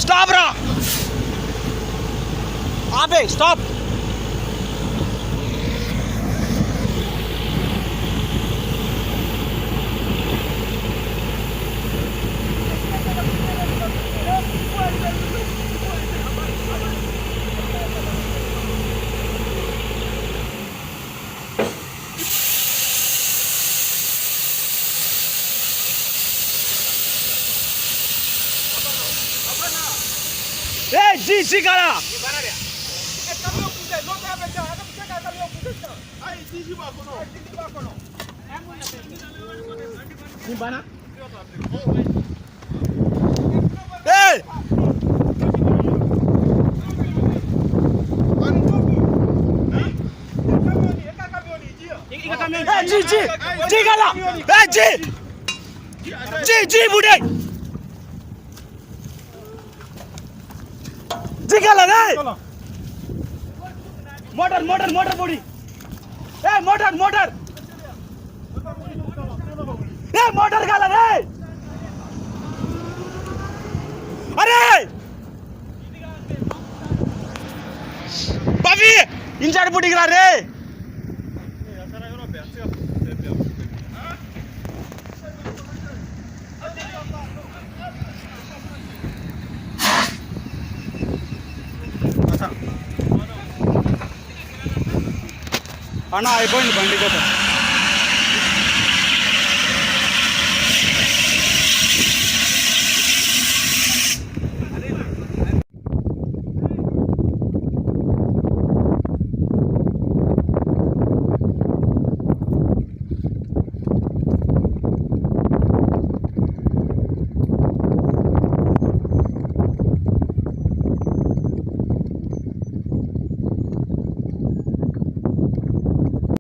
Stop రా, ఆపే, stop. जी जी करा जी जी जी करा जी जी जी बुढ़े जिगाला रे मोटर मोटर मोटर बुड़ी ए मोटर मोटर ए मोटर गाला रे अरे बाबी इंचार बुड़ी गला रे అన్న అయిపోయింది బండి కదా.